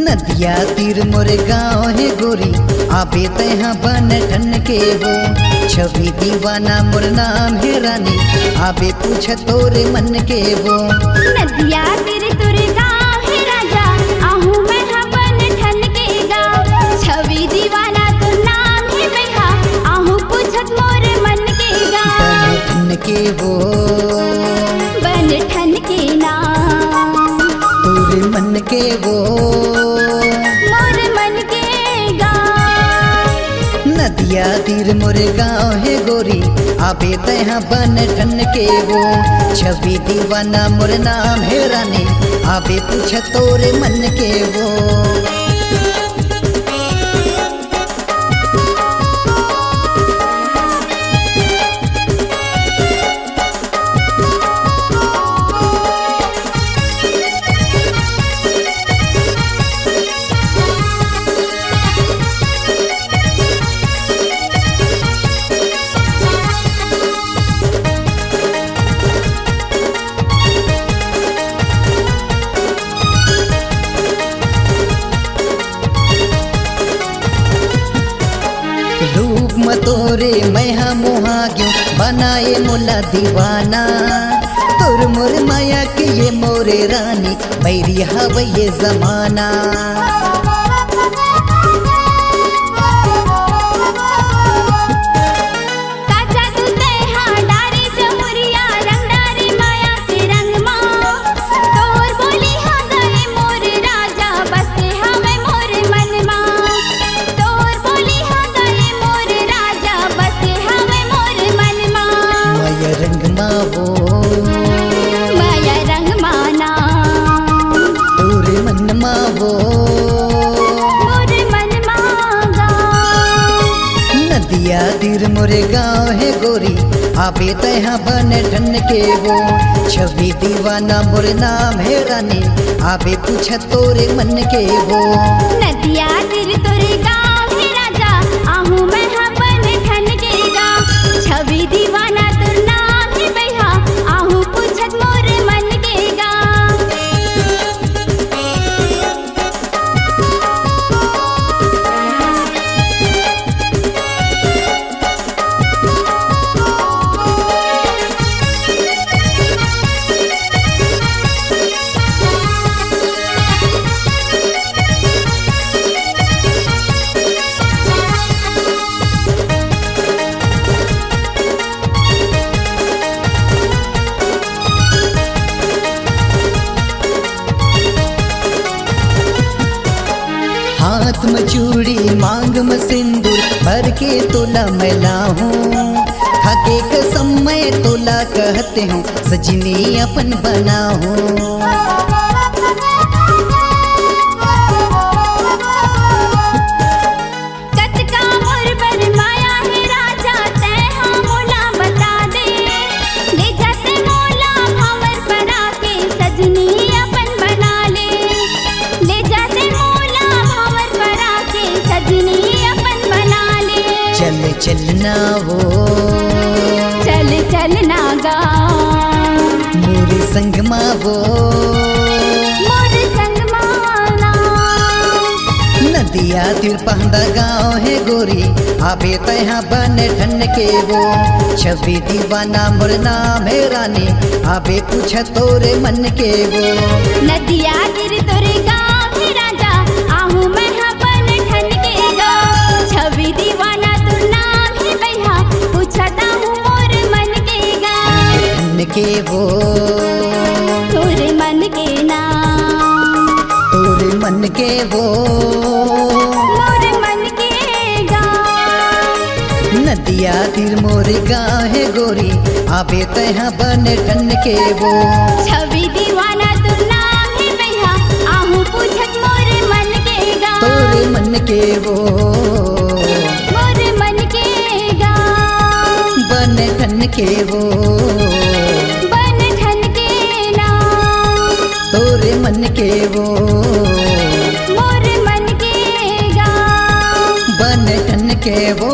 नदिया तीर मोरे गाँव है गोरी आबे तहाँ बन ठन के वो छवि दीवाना मोर नाम है रानी आबे पूछ तोरे मन के वो नदिया तीर तोरे गाँव है राजा आहू मैं बन ठन के गाँव छवि दीवाना तो नाम है बेहा आहू पूछत मोर मन के गाँव बन ठन के वो बन ठन के नाम तोरे मन के वो मोर मन के गाँव नदिया तीर मोरे गाँव है गोरी आबे तहाँ बन ठन के वो छवि दीवाना मोर नाम है रानी आबे पूछ तोरे मन के वो रूप मतोरे मैं मोहा क्यों बनाए मोला दीवाना तोर मोर माया के ये मोरे रानी बैरी हवे ये जमाना काचा तू तेहा डारी जमुरिया रंगदारी माया से रंग माँ तोर बोली हाँ गए मोर राजा बसे हवे मोर मन माँ तोर बोली हाँ गए मोर राजा बसे हवे मोर मन माँ माया रंग मावो माया रंग माना तोरे मन मावो मोर मन मांगा नदिया तीर मोरे गाँव है गोरी आबे तहाँ बन ठन के वो छवि दीवाना मोर नाम है रानी आबे पूछ तोरे मन के वो नदिया तीर तोरे गाँव है राजा आहू मैं बन ठन के गाँव छवि दीवाना तोर नाम है बेहा आहू पूछत मोर मन के गाँव हाथ में चूड़ी मांग में सिंदूर भर के तोला मैला हूँ हके कसम मैं तोला कहते हूँ सजनी अपन बना हूँ कतका मोर पर माया है राजा तेहा मोला बता दे ले जाते मोला भंवर परा के सजनी अपन बना ले जाते मोला भंवर परा के सजनी अपन बना ले चल चलना वो चल चलना गा मोरे संग मावो मोर संग माना नदिया तीर पहदा गाँव है गोरी आबे तहाँ बन ठन के वो छवि दीवाना मोर नाम है रानी आबे पूछ तोरे मन के वो नदिया तीर तोरे गाँव है राजा आहू मैं बन ठन के गाँव छवि दीवाना तोर नाम है बेहा पूछता हूँ मोर मन के गाँव ठन के वो तोरे मन के नाम तोरे मन के वो मोर मन के गाँव नदिया तीर मोरे गाँव है गोरी आबे तहाँ बन ठन के वो छवि दीवाना तोर नाम है बेहा आहू पूछत मोर मन के गाँव तोरे मन के वो मोर मन के गाँव बन ठन के वो बन ठन के नाम तोरे मन के वो मोर मन के गाँव बन ठन के वो